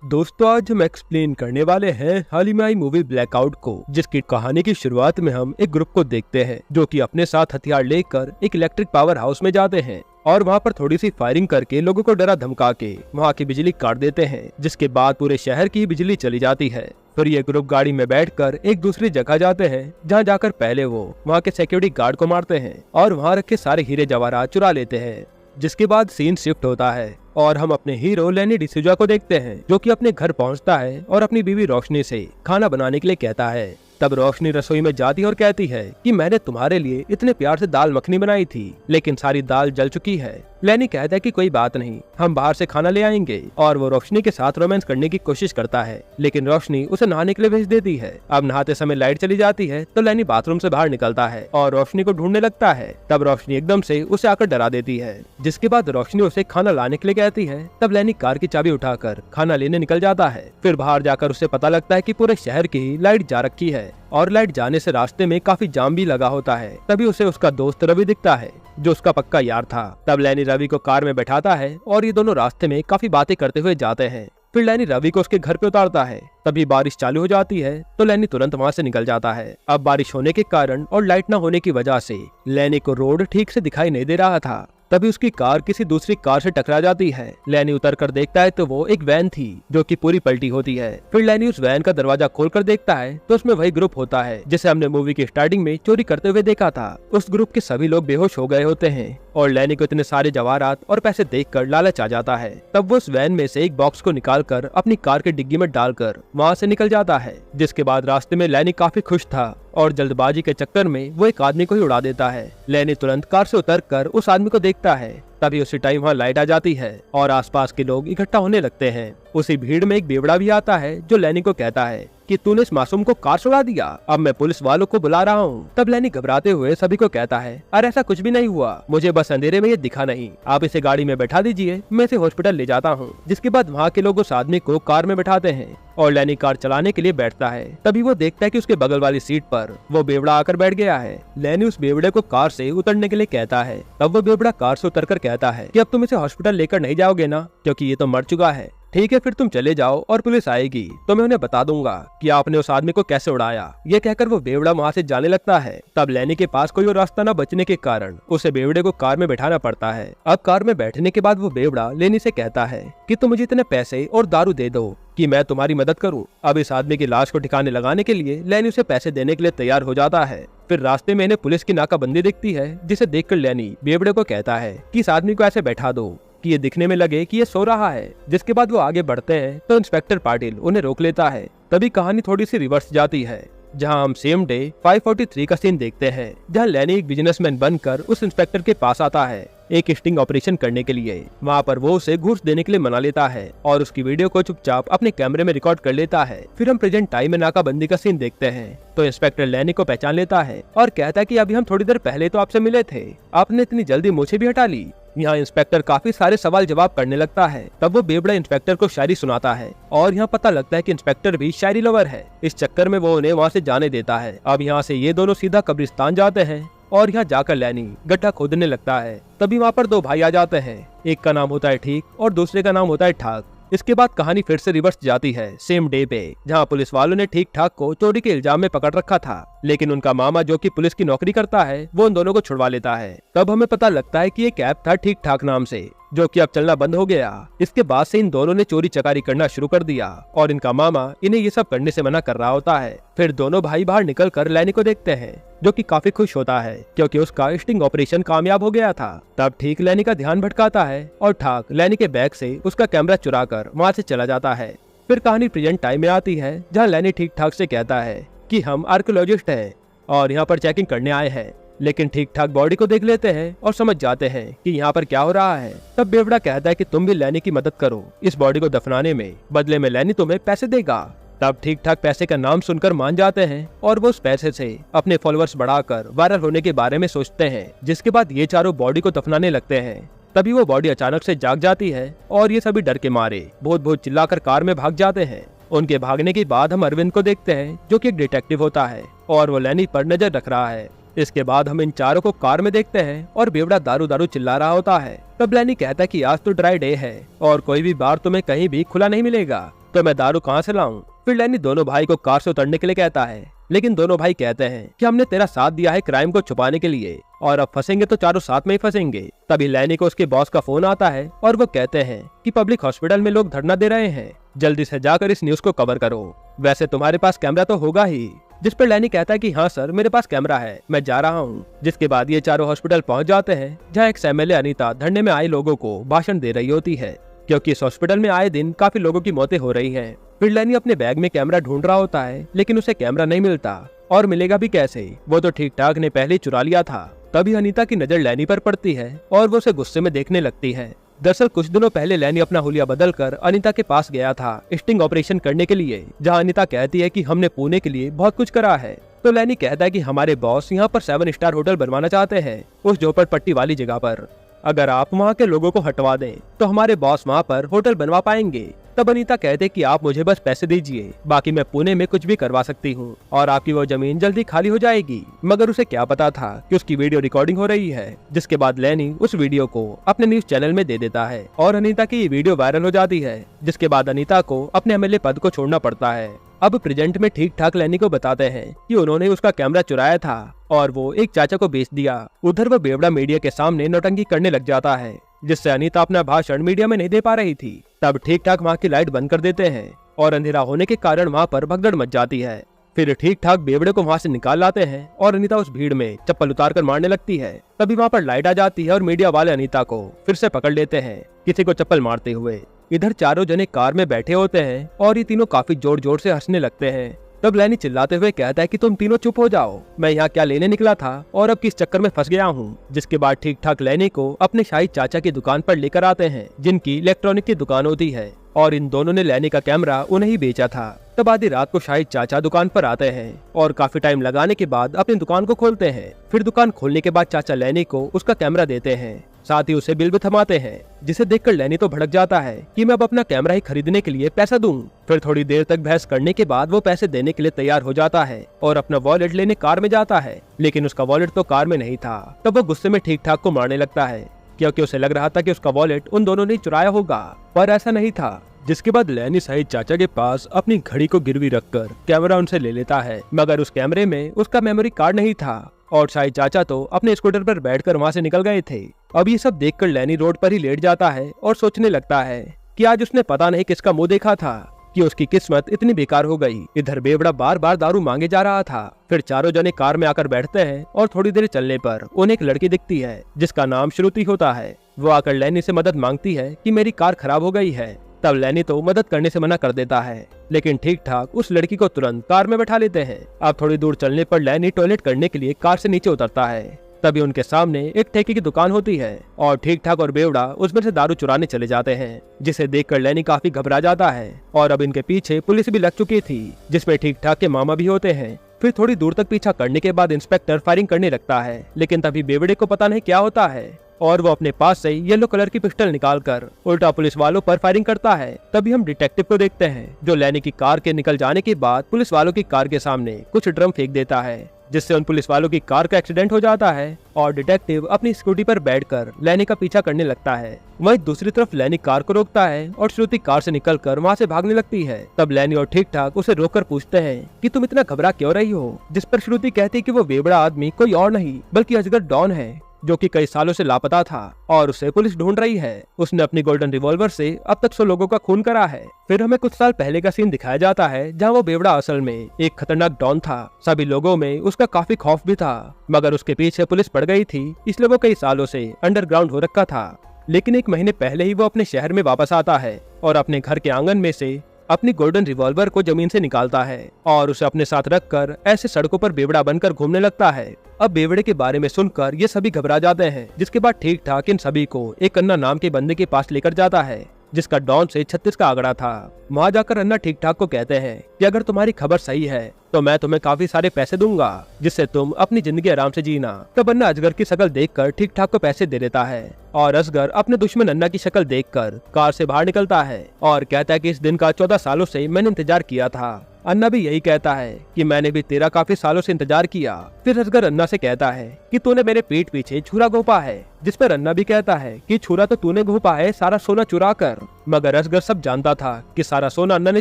दोस्तों आज हम एक्सप्लेन करने वाले हैं हाल ही में आई मूवी ब्लैकआउट को, जिसकी कहानी की शुरुआत में हम एक ग्रुप को देखते हैं जो कि अपने साथ हथियार लेकर एक इलेक्ट्रिक पावर हाउस में जाते हैं और वहां पर थोड़ी सी फायरिंग करके लोगों को डरा धमका के वहां की बिजली काट देते हैं, जिसके बाद पूरे शहर की बिजली चली जाती है। फिर ये ग्रुप गाड़ी में बैठकर एक दूसरी जगह जाते हैं, जहां जाकर पहले वो वहां के सिक्योरिटी गार्ड को मारते हैं और वहां रखे सारे हीरे जवाहरात चुरा लेते हैं। जिसके बाद सीन शिफ्ट होता है और हम अपने हीरो लेनी डिसूजा को देखते हैं, जो कि अपने घर पहुंचता है और अपनी बीवी रोशनी से खाना बनाने के लिए कहता है। तब रोशनी रसोई में जाती और कहती है कि मैंने तुम्हारे लिए इतने प्यार से दाल मखनी बनाई थी, लेकिन सारी दाल जल चुकी है। लेनी कहता है कि कोई बात नहीं, हम बाहर से खाना ले आएंगे और वो रोशनी के साथ रोमांस करने की कोशिश करता है, लेकिन रोशनी उसे नहाने के लिए भेज देती है। अब नहाते समय लाइट चली जाती है तो लेनी बाथरूम से बाहर निकलता है और रोशनी को ढूंढने लगता है। तब रोशनी एकदम से उसे आकर डरा देती है, जिसके बाद रोशनी उसे खाना लाने के लिए कहती है। तब लेनी कार की चाबी उठाकर खाना लेने निकल जाता है। फिर बाहर जाकर उसे पता लगता है कि पूरे शहर की लाइट जा रखी है और लाइट जाने से रास्ते में काफी जाम भी लगा होता है। तभी उसे उसका दोस्त रवि दिखता है, जो उसका पक्का यार था। तब लेनी रवि को कार में बैठाता है और ये दोनों रास्ते में काफी बातें करते हुए जाते हैं। फिर लेनी रवि को उसके घर पे उतारता है। तभी बारिश चालू हो जाती है तो लेनी तुरंत वहाँ से निकल जाता है। अब बारिश होने के कारण और लाइट न होने की वजह से लेनी को रोड ठीक से दिखाई नहीं दे रहा था। तभी उसकी कार किसी दूसरी कार से टकरा जाती है। लेनी उतर कर देखता है तो वो एक वैन थी जो कि पूरी पलटी होती है। फिर लेनी उस वैन का दरवाजा खोल कर देखता है तो उसमें वही ग्रुप होता है जिसे हमने मूवी की स्टार्टिंग में चोरी करते हुए देखा था। उस ग्रुप के सभी लोग बेहोश हो गए होते हैं और लेनी को इतने सारे जवाहरात और पैसे देखकर लालच आ जाता है। तब वो उस वैन में से एक बॉक्स को निकालकर अपनी कार की डिग्गी में डालकर वहाँ से निकल जाता है। जिसके बाद रास्ते में लेनी काफी खुश था और जल्दबाजी के चक्कर में वो एक आदमी को ही उड़ा देता है। लेनी तुरंत कार से उतरकर उस आदमी को देखता है। तभी उसी टाइम वहाँ लाइट आ जाती है और आसपास के लोग इकट्ठा होने लगते हैं। उसी भीड़ में एक बेवड़ा भी आता है जो लेनी को कहता है कि तूने इस मासूम को कार से उड़ा दिया, अब मैं पुलिस वालों को बुला रहा हूँ। तब लेनी घबराते हुए सभी को कहता है, अरे ऐसा कुछ भी नहीं हुआ, मुझे बस अंधेरे में ये दिखा नहीं, आप इसे गाड़ी में बैठा दीजिए, मैं इसे हॉस्पिटल ले जाता हूँ। जिसके बाद वहाँ के लोग उस आदमी को कार में बैठाते हैं और लेनी कार चलाने के लिए बैठता है। तभी वो देखता है कि उसके बगल वाली सीट पर वो बेवड़ा आकर बैठ गया है। लेनी उस बेवड़े को कार से उतरने के लिए कहता है। तब वो बेवड़ा कार से उतरकर कहता है कि अब तुम इसे हॉस्पिटल लेकर नहीं जाओगे ना, क्योंकि ये तो मर चुका है। ठीक है, फिर तुम चले जाओ और पुलिस आएगी तो मैं उन्हें बता दूंगा कि आपने उस आदमी को कैसे उड़ाया। ये कहकर वो बेवड़ा वहाँ से जाने लगता है। तब लेनी के पास कोई और रास्ता न बचने के कारण उसे बेवड़े को कार में बैठाना पड़ता है। अब कार में बैठने के बाद वो बेवड़ा लेनी से कहता है कि तुम मुझे इतने पैसे और दारू दे दो कि मैं तुम्हारी मदद करूं। अब इस आदमी की लाश को ठिकाने लगाने के लिए लेनी उसे पैसे देने के लिए तैयार हो जाता है। फिर रास्ते में इन्हें पुलिस की नाकाबंदी दिखती है, जिसे देखकर लेनी बेवड़े को कहता है कि इस आदमी को ऐसे बैठा दो कि ये दिखने में लगे कि ये सो रहा है। जिसके बाद वो आगे बढ़ते हैं तो इंस्पेक्टर पाटिल उन्हें रोक लेता है। तभी कहानी थोड़ी सी रिवर्स जाती है, जहां हम सेम डे 543 का सीन देखते हैं, जहां लेनी एक बिजनेसमैन बनकर उस इंस्पेक्टर के पास आता है एक स्टिंग ऑपरेशन करने के लिए। वहाँ पर वो उसे घूस देने के लिए मना लेता है और उसकी वीडियो को चुपचाप अपने कैमरे में रिकॉर्ड कर लेता है। फिर हम प्रेजेंट टाइम में नाकाबंदी का सीन देखते हैं तो इंस्पेक्टर लेनी को पहचान लेता है और कहता है कि अभी हम थोड़ी देर पहले तो आपसे मिले थे, आपने इतनी जल्दी मुझे भी हटा ली। यहाँ इंस्पेक्टर काफी सारे सवाल जवाब करने लगता है। तब वो बेवड़ा इंस्पेक्टर को शायरी सुनाता है और यहाँ पता लगता है कि इंस्पेक्टर भी शायरी लवर है। इस चक्कर में वो उन्हें वहाँ से जाने देता है। अब यहाँ से ये दोनों सीधा कब्रिस्तान जाते हैं और यहाँ जाकर लेनी गड्ढा खोदने लगता है। तभी वहाँ पर दो भाई आ जाते हैं, एक का नाम होता है ठीक और दूसरे का नाम होता है ठाक। इसके बाद कहानी फिर से रिवर्स जाती है सेम डे पे, जहाँ पुलिस वालों ने ठीक ठाक को चोरी के इल्जाम में पकड़ रखा था, लेकिन उनका मामा जो कि पुलिस की नौकरी करता है वो उन दोनों को छुड़वा लेता है। तब हमें पता लगता है कि एक ऐप था ठीक ठाक नाम से, जो कि अब चलना बंद हो गया। इसके बाद से इन दोनों ने चोरी चकारी करना शुरू कर दिया और इनका मामा इन्हें ये सब करने से मना कर रहा होता है। फिर दोनों भाई बाहर निकल कर लेनी को देखते हैं, जो कि काफी खुश होता है क्योंकि उसका स्टिंग ऑपरेशन कामयाब हो गया था। तब ठीक लेनी का ध्यान भटकाता है और ठाक लेनी के बैग से उसका कैमरा चुरा कर वहाँ से चला जाता है। फिर कहानी प्रेजेंट टाइम में आती है, जहाँ लेनी ठीक ठाक से कहता है कि हम आर्कियोलॉजिस्ट हैं और यहाँ पर चेकिंग करने आए हैं, लेकिन ठीक ठाक बॉडी को देख लेते हैं और समझ जाते हैं कि यहाँ पर क्या हो रहा है। तब बेवड़ा कहता है कि तुम भी लेनी की मदद करो इस बॉडी को दफनाने में, बदले में लेनी तुम्हें पैसे देगा। तब ठीक ठाक पैसे का नाम सुनकर मान जाते हैं और वो उस पैसे से अपने फॉलोअर्स बढ़ाकर वायरल होने के बारे में सोचते हैं। जिसके बाद ये चारों बॉडी को दफनाने लगते हैं। तभी वो बॉडी अचानक से जाग जाती है और ये सभी डर के मारे बहुत बहुत चिल्लाकर कार में भाग जाते हैं। उनके भागने के बाद हम अरविंद को देखते हैं, जो कि एक डिटेक्टिव होता है और वो लेनी पर नजर रख रहा है। इसके बाद हम इन चारों को कार में देखते हैं और बेवड़ा दारू दारू चिल्ला रहा होता है। तब लेनी कहता है कि आज तो ड्राई डे है और कोई भी बार तुम्हें कहीं भी खुला नहीं मिलेगा। तो मैं दारू कहाँ से लाऊं? फिर लैनी दोनों भाई को कार से उतरने के लिए कहता है, लेकिन दोनों भाई कहते हैं कि हमने तेरा साथ दिया है क्राइम को छुपाने के लिए और अब फंसेंगे तो चारों साथ में ही फंसेंगे। तभी लैनी को उसके बॉस का फोन आता है और वो कहते हैं कि पब्लिक हॉस्पिटल में लोग धरना दे रहे हैं, जल्दी से जाकर इस न्यूज को कवर करो। वैसे तुम्हारे पास कैमरा तो होगा ही। जिस पर लैनी कहता है कि हाँ सर, मेरे पास कैमरा है, मैं जा रहा हूँ। जिसके बाद ये चारों हॉस्पिटल पहुँच जाते हैं, जहाँ एक एमएलए अनीता धरने में आए लोगों को भाषण दे रही होती है, क्योंकि इस हॉस्पिटल में आए दिन काफी लोगों की मौतें हो रही हैं। फिर लैनी अपने बैग में कैमरा ढूंढ रहा होता है, लेकिन उसे कैमरा नहीं मिलता और मिलेगा भी कैसे, वो तो ठीक ठाक ने पहले चुरा लिया था। तभी अनीता की नजर लैनी पर पड़ती है और वो उसे गुस्से में देखने लगती है। दरअसल कुछ दिनों पहले लैनी अपना हुलिया बदल कर अनीता के पास गया था स्टिंग ऑपरेशन करने के लिए, जहाँ अनीता कहती है कि हमने पुणे के लिए बहुत कुछ करा है। तो लैनी कहता है कि हमारे बॉस यहाँ पर 7 स्टार होटल बनवाना चाहते हैं उस झोपड़पट्टी वाली जगह पर। अगर आप वहाँ के लोगों को हटवा दें तो हमारे बॉस वहाँ पर होटल बनवा पाएंगे। तब अनीता कहते कि आप मुझे बस पैसे दीजिए, बाकी मैं पुणे में कुछ भी करवा सकती हूँ और आपकी वो जमीन जल्दी खाली हो जाएगी। मगर उसे क्या पता था कि उसकी वीडियो रिकॉर्डिंग हो रही है। जिसके बाद लैनी उस वीडियो को अपने न्यूज चैनल में दे देता है और अनीता की ये वीडियो वायरल हो जाती है। जिसके बाद अनीता को अपने एमएलए पद को छोड़ना पड़ता है। अब प्रेजेंट में ठीक ठाक लैनी को बताते हैं कि उन्होंने उसका कैमरा चुराया था और वो एक चाचा को बेच दिया। उधर वो बेवड़ा मीडिया के सामने नौटंकी करने लग जाता है, जिससे अनीता अपना भाषण मीडिया में नहीं दे पा रही थी। तब ठीक ठाक वहाँ की लाइट बंद कर देते हैं और अंधेरा होने के कारण वहाँ पर भगदड़ मच जाती है। फिर ठीक ठाक बेवड़े को वहाँ से निकाल लाते हैं और अनीता उस भीड़ में चप्पल उतार कर मारने लगती है। तभी वहाँ पर लाइट आ जाती है और मीडिया वाले अनीता को फिर से पकड़ लेते हैं किसी को चप्पल मारते हुए। इधर चारों जने कार में बैठे होते हैं और ये तीनों काफी जोर जोर से हंसने लगते हैं। तब लैनी चिल्लाते हुए कहता है कि तुम तीनों चुप हो जाओ, मैं यहाँ क्या लेने निकला था और अब किस चक्कर में फंस गया हूँ। जिसके बाद ठीक ठाक लैनी को अपने शाही चाचा की दुकान पर लेकर आते हैं, जिनकी इलेक्ट्रॉनिक की दुकान होती है, और इन दोनों ने लैनी का कैमरा उन्हें ही बेचा था। तब आधी रात को शाहिद चाचा दुकान पर आते हैं और काफी टाइम लगाने के बाद अपनी दुकान को खोलते हैं। फिर दुकान खोलने के बाद चाचा लैनी को उसका कैमरा देते हैं, साथ ही उसे बिल भी थमाते हैं, जिसे देखकर लैनी तो भड़क जाता है कि मैं अब अपना कैमरा ही खरीदने के लिए पैसा दूं। फिर थोड़ी देर तक बहस करने के बाद वो पैसे देने के लिए तैयार हो जाता है और अपना वॉलेट लेने कार में जाता है, लेकिन उसका वॉलेट तो कार में नहीं था। तब वो गुस्से में ठीक ठाक को मारने लगता है, क्योंकि उसे लग रहा था कि उसका वॉलेट उन दोनों ने चुराया होगा, पर ऐसा नहीं था। जिसके बाद लैनी शाहिद चाचा के पास अपनी घड़ी को गिरवी रखकर कैमरा उनसे ले लेता है, मगर उस कैमरे में उसका मेमोरी कार्ड नहीं था और शाहिद चाचा तो अपने स्कूटर पर बैठकर वहां से निकल गए थे। अब ये सब देखकर लैनी रोड पर ही लेट जाता है और सोचने लगता है कि आज उसने पता नहीं किसका मुंह देखा था कि उसकी किस्मत इतनी बेकार हो गई। इधर बेवड़ा बार बार दारू मांगे जा रहा था। फिर चारों जने कार में आकर बैठते हैं और थोड़ी देर चलने पर उन्हें एक लड़की दिखती है जिसका नाम श्रुति होता है। वो आकर लैनी से मदद मांगती है कि मेरी कार खराब हो गई है। तब लैनी तो मदद करने से मना कर देता है, लेकिन ठीक ठाक उस लड़की को तुरंत कार में बैठा लेते हैं। अब थोड़ी दूर चलने पर लैनी टॉयलेट करने के लिए कार से नीचे उतरता है। तभी उनके सामने एक ठेके की दुकान होती है और ठीक ठाक और बेवड़ा उसमें से दारू चुराने चले जाते हैं, जिसे देखकर लैनी काफी घबरा जाता है। और अब इनके पीछे पुलिस भी लग चुकी थी, जिसमें ठीक ठाक के मामा भी होते हैं। फिर थोड़ी दूर तक पीछा करने के बाद इंस्पेक्टर फायरिंग करने लगता है, लेकिन तभी बेवड़े को पता नहीं क्या होता है और वो अपने पास से येलो कलर की पिस्टल निकालकर उल्टा पुलिस वालों पर फायरिंग करता है। तभी हम डिटेक्टिव को देखते हैं, जो लैनी की कार के निकल जाने के बाद पुलिस वालों की कार के सामने कुछ ड्रम फेंक देता है, जिससे उन पुलिस वालों की कार का एक्सीडेंट हो जाता है और डिटेक्टिव अपनी स्कूटी पर बैठकर लैनी का पीछा करने लगता है। वहीं दूसरी तरफ लैनी कार को रोकता है और श्रुति कार से निकलकर वहां से भागने लगती है। तब लैनी और ठीक ठाक उसे रोककर पूछते हैं कि तुम इतना घबरा क्यों रही हो, जिस पर श्रुति कहती कि वो बेवड़ा आदमी कोई और नहीं बल्कि अजगर डॉन है, जो कि कई सालों से लापता था और उसे पुलिस ढूंढ रही है। उसने अपनी गोल्डन रिवॉल्वर से अब तक 100 लोगों का खून करा है। फिर हमें कुछ साल पहले का सीन दिखाया जाता है, जहां वो बेवड़ा असल में एक खतरनाक डॉन था। सभी लोगों में उसका काफी खौफ भी था, मगर उसके पीछे पुलिस पड़ गई थी, इसलिए वो कई सालों से अंडरग्राउंड हो रखा था। लेकिन 1 महीने पहले ही वो अपने शहर में वापस आता है और अपने घर के आंगन में से अपनी गोल्डन रिवॉल्वर को जमीन से निकालता है और उसे अपने साथ रखकर ऐसे सड़कों पर बेवड़ा बनकर घूमने लगता है। अब बेवड़े के बारे में सुनकर ये सभी घबरा जाते हैं, जिसके बाद ठीक ठाक इन सभी को एक अन्ना नाम के बंदे के पास लेकर जाता है, जिसका डॉन से 36 का आंकड़ा था। वहाँ जाकर अन्ना ठीक ठाक को कहते हैं कि अगर तुम्हारी खबर सही है तो मैं तुम्हें काफी सारे पैसे दूंगा, जिससे तुम अपनी जिंदगी आराम से जीना। तब अन्ना अजगर की शक्ल देखकर ठीक ठाक को पैसे दे देता है और असगर अपने दुश्मन अन्ना की शक्ल देखकर कार से बाहर निकलता है और कहता है कि इस दिन का 14 सालों से मैंने इंतजार किया था। अन्ना भी यही कहता है कि मैंने भी तेरा काफी सालों से इंतजार किया। फिर असगर अन्ना से कहता है कि तूने मेरे पीठ पीछे छुरा घोंपा है, जिस पर अन्ना भी कहता है कि छुरा तो तूने घोंपा है सारा सोना चुरा कर। मगर असगर सब जानता था कि सारा सोना अन्ना ने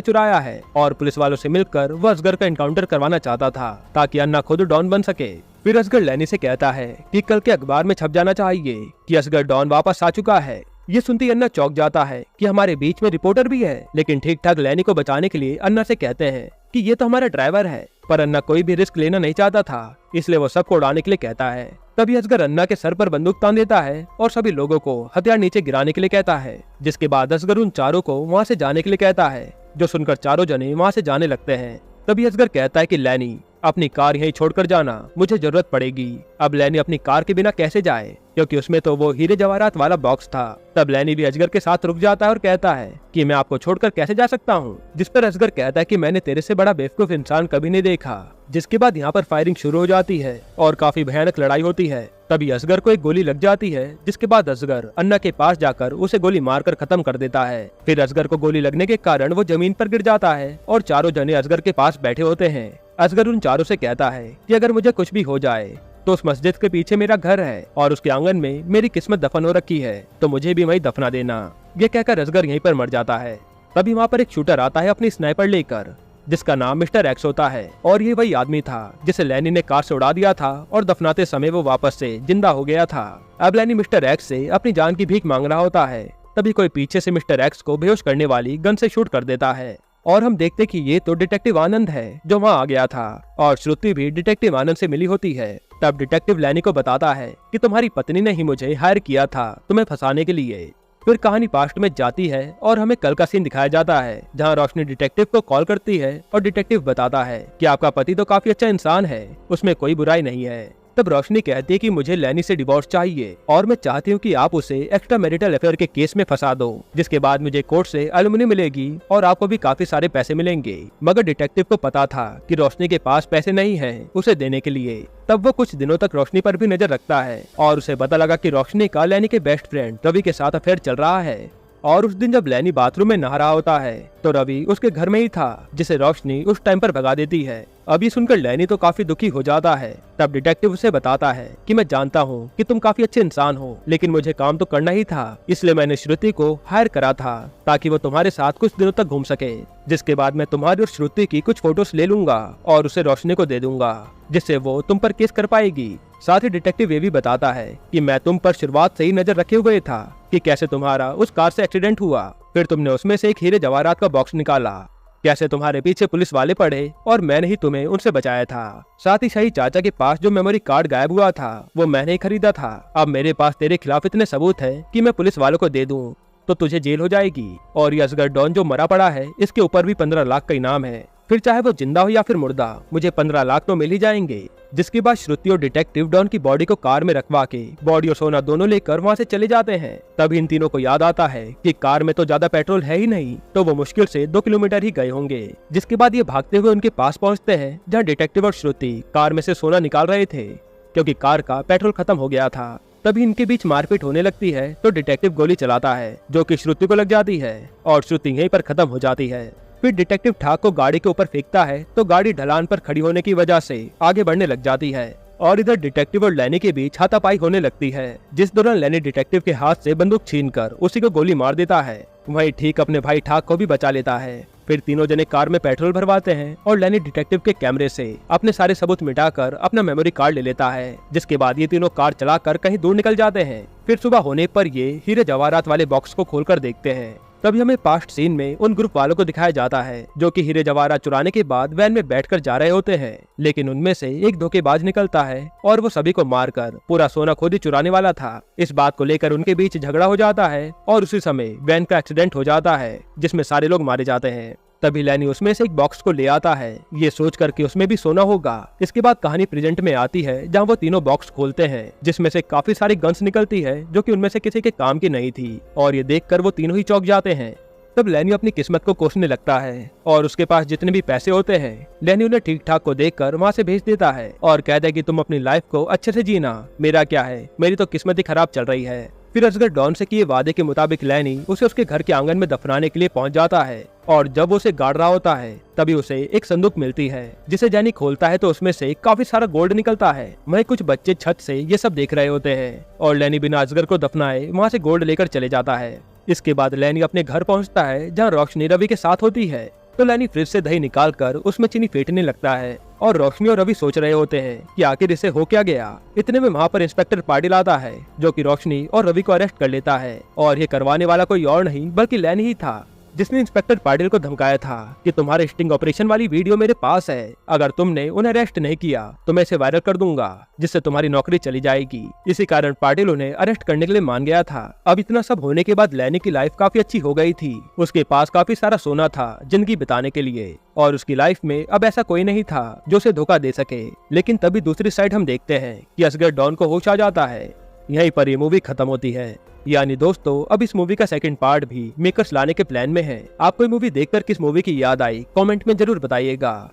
चुराया है और पुलिस वालों से मिलकर वह असगर का एनकाउंटर करवाना चाहता था ताकि अन्ना खुद डॉन बन सके। फिर असगर लैनी से कहता है कि कल के अखबार में छप जाना चाहिए कि असगर डॉन वापस आ चुका है। ये सुनती अन्ना चौंक जाता है कि हमारे बीच में रिपोर्टर भी है, लेकिन ठीक ठाक लैनी को बचाने के लिए अन्ना से कहते हैं कि ये तो हमारा ड्राइवर है। पर अन्ना कोई भी रिस्क लेना नहीं चाहता था, इसलिए वो सबको उड़ाने के लिए कहता है। तभी असगर अन्ना के सर पर बंदूक तान देता है और सभी लोगों को हथियार नीचे गिराने के लिए कहता है, जिसके बाद असगर उन चारों को वहाँ से जाने के लिए कहता है, जो सुनकर चारों जने वहाँ से जाने लगते हैं। तभी असगर कहता है कि लैनी अपनी कार यहीं छोड़कर जाना, मुझे जरूरत पड़ेगी। अब लैनी अपनी कार के बिना कैसे जाए, क्योंकि उसमें तो वो हीरे जवाहरात वाला बॉक्स था। तब लैनी भी असगर के साथ रुक जाता है और कहता है कि मैं आपको छोड़कर कैसे जा सकता हूँ, जिस पर असगर कहता है कि मैंने तेरे से बड़ा बेवकूफ इंसान कभी नहीं देखा। जिसके बाद यहाँ पर फायरिंग शुरू हो जाती है और काफी भयानक लड़ाई होती है। तभी असगर को एक गोली लग जाती है, जिसके बाद असगर अन्ना के पास जाकर उसे गोली मारकर खत्म कर देता है। फिर असगर को गोली लगने के कारण वो जमीन पर गिर जाता है और चारों जने असगर के पास बैठे होते हैं। असगर उन चारों से कहता है कि अगर मुझे कुछ भी हो जाए तो उस मस्जिद के पीछे मेरा घर है और उसके आंगन में मेरी किस्मत दफन हो रखी है, तो मुझे भी वहीं दफना देना। ये कहकर असगर यहीं पर मर जाता है। तभी वहाँ पर एक शूटर आता है अपनी स्नाइपर लेकर, जिसका नाम मिस्टर एक्स होता है और ये वही आदमी था जिसे लैनी ने कार से उड़ा दिया था और दफनाते समय वो वापस से जिंदा हो गया था। अब लैनी मिस्टर एक्स से अपनी जान की भीख मांग रहा होता है। तभी कोई पीछे से मिस्टर एक्स को बेहोश करने वाली गन से शूट कर देता है और हम देखते कि ये तो डिटेक्टिव आनंद है जो वहाँ आ गया था और श्रुति भी डिटेक्टिव आनंद से मिली होती है। तब डिटेक्टिव लैनी को बताता है कि तुम्हारी पत्नी ने ही मुझे हायर किया था तुम्हें फंसाने के लिए। फिर कहानी पास्ट में जाती है और हमें कल का सीन दिखाया जाता है, जहाँ रोशनी डिटेक्टिव को कॉल करती है और डिटेक्टिव बताता है कि आपका पति तो काफी अच्छा इंसान है, उसमें कोई बुराई नहीं है। तब रोशनी कहती है कि मुझे लैनी से डिवोर्स चाहिए और मैं चाहती हूँ कि आप उसे एक्स्ट्रा मैरिटल अफेयर के केस में फंसा दो, जिसके बाद मुझे कोर्ट से एलुमनी मिलेगी और आपको भी काफी सारे पैसे मिलेंगे। मगर डिटेक्टिव को पता था कि रोशनी के पास पैसे नहीं हैं उसे देने के लिए। तब वो कुछ दिनों तक रोशनी पर भी नजर रखता है और उसे पता लगा कि रोशनी का लैनी के बेस्ट फ्रेंड रवि के साथ अफेयर चल रहा है। और उस दिन जब लैनी बाथरूम में नहा रहा होता है तो रवि उसके घर में ही था, जिसे रोशनी उस टाइम पर भगा देती है। अभी सुनकर लैनी तो काफी दुखी हो जाता है। तब डिटेक्टिव उसे बताता है कि मैं जानता हूँ कि तुम काफी अच्छे इंसान हो, लेकिन मुझे काम तो करना ही था, इसलिए मैंने श्रुति को हायर करा था ताकि वो तुम्हारे साथ कुछ दिनों तक घूम सके। जिसके बाद मैं तुम्हारी और श्रुति की कुछ फोटोज ले लूंगा और उसे रोशनी को दे दूंगा, जिससे वो तुम पर केस कर पाएगी। साथ ही डिटेक्टिव ये भी बताता है कि मैं तुम पर शुरुआत से ही नजर रखे हुए था कि कैसे तुम्हारा उस कार से एक्सीडेंट हुआ, फिर तुमने उसमें से एक हीरे जवाहरात का बॉक्स निकाला, कैसे तुम्हारे पीछे पुलिस वाले पड़े और मैंने ही तुम्हें उनसे बचाया था। साथ ही शाही चाचा के पास जो मेमोरी कार्ड गायब हुआ था वो मैंने ही खरीदा था। अब मेरे पास तेरे खिलाफ इतने सबूत है कि मैं पुलिस वालों को दे दूं तो तुझे जेल हो जाएगी। और ये असगर डॉन जो मरा पड़ा है इसके ऊपर भी 15 लाख का इनाम है, फिर चाहे वो जिंदा हो या फिर मुर्दा, मुझे 15 लाख तो मिल ही जाएंगे। जिसके बाद श्रुति और डिटेक्टिव डॉन की बॉडी को कार में रखवा के बॉडी और सोना दोनों लेकर वहाँ से चले जाते हैं। तब इन तीनों को याद आता है कि कार में तो ज्यादा पेट्रोल है ही नहीं, तो वो मुश्किल से 2 किलोमीटर ही गए होंगे। जिसके बाद ये भागते हुए उनके पास पहुँचते हैं जहाँ डिटेक्टिव और श्रुति कार में से सोना निकाल रहे थे, क्योंकि कार का पेट्रोल खत्म हो गया था। तभी इनके बीच मारपीट होने लगती है तो डिटेक्टिव गोली चलाता है जो कि श्रुति को लग जाती है और श्रुति यहीं पर खत्म हो जाती है। फिर डिटेक्टिव ठाक को गाड़ी के ऊपर फेंकता है तो गाड़ी ढलान पर खड़ी होने की वजह से आगे बढ़ने लग जाती है और इधर डिटेक्टिव और लैनी के बीच हाथापाई होने लगती है, जिस दौरान लैनी डिटेक्टिव के हाथ से बंदूक छीनकर उसी को गोली मार देता है। वहीं ठीक अपने भाई ठाक को भी बचा लेता है। फिर तीनों जने कार में पेट्रोल भरवाते हैं और लैनी डिटेक्टिव के कैमरे से अपने सारे सबूत मिटाकर अपना मेमोरी कार्ड ले लेता है। जिसके बाद ये तीनों कार चलाकर कहीं दूर निकल जाते हैं। फिर सुबह होने पर ये हीरे जवाहरात वाले बॉक्स को खोलकर देखते हैं। तभी हमें पास्ट सीन में उन ग्रुप वालों को दिखाया जाता है जो कि हीरे जवाहरात चुराने के बाद वैन में बैठकर जा रहे होते हैं, लेकिन उनमें से एक धोखेबाज निकलता है और वो सभी को मारकर पूरा सोना खुद ही चुराने वाला था। इस बात को लेकर उनके बीच झगड़ा हो जाता है और उसी समय वैन का एक्सीडेंट हो जाता है जिसमें सारे लोग मारे जाते हैं। तभी लैनी उसमें से एक बॉक्स को ले आता है, ये सोच कर कि उसमें भी सोना होगा। इसके बाद कहानी प्रेजेंट में आती है जहाँ वो तीनों बॉक्स खोलते हैं, जिसमें से काफी सारी गन्स निकलती है जो कि उनमें से किसी के काम की नहीं थी और ये देखकर वो तीनों ही चौंक जाते हैं। तब लैनी अपनी किस्मत को कोसने लगता है और उसके पास जितने भी पैसे होते हैं लैनी उन्हें ठीक ठाक को देखकर वहाँ से भेज देता है और कहता है कि तुम अपनी लाइफ को अच्छे से जीना, मेरा क्या है, मेरी तो किस्मत ही खराब चल रही है। फिर असगर डॉन से किए वादे के मुताबिक लैनी उसे उसके घर के आंगन में दफनाने के लिए पहुंच जाता है। और जब वो उसे गाड़ रहा होता है तभी उसे एक संदूक मिलती है, जिसे जैनी खोलता है तो उसमें से काफी सारा गोल्ड निकलता है। वहीं कुछ बच्चे छत से ये सब देख रहे होते हैं और लैनी बिना अजगर को दफनाए वहाँ से गोल्ड लेकर चले जाता है। इसके बाद लैनी अपने घर पहुँचता है जहाँ रोशनी रवि के साथ होती है। तो लैनी फ्रिज से दही निकाल कर उसमें चीनी फेंटने लगता है और रोशनी और रवि सोच रहे होते हैं कि आखिर इसे हो क्या गया। इतने में वहाँ पर इंस्पेक्टर पाटिल आता है जो कि रोशनी और रवि को अरेस्ट कर लेता है और ये करवाने वाला कोई और नहीं बल्कि लैनी ही था, जिसने इंस्पेक्टर पाटिल को धमकाया था कि तुम्हारे स्टिंग ऑपरेशन वाली वीडियो मेरे पास है, अगर तुमने उन्हें अरेस्ट नहीं किया तो मैं इसे वायरल कर दूंगा जिससे तुम्हारी नौकरी चली जाएगी। इसी कारण पाटिल उन्हें अरेस्ट करने के लिए मान गया था। अब इतना सब होने के बाद लैनी की लाइफ काफी अच्छी हो गई थी। उसके पास काफी सारा सोना था जिंदगी बिताने के लिए और उसकी लाइफ में अब ऐसा कोई नहीं था जो उसे धोखा दे सके। लेकिन तभी दूसरी साइड हम देखते हैं कि असगर डॉन को होश आ जाता है। यहीं पर ये मूवी खत्म होती है। यानी दोस्तों अब इस मूवी का सेकंड पार्ट भी मेकर्स लाने के प्लान में है। आपको ये मूवी देखकर किस मूवी की याद आई कमेंट में जरूर बताइएगा।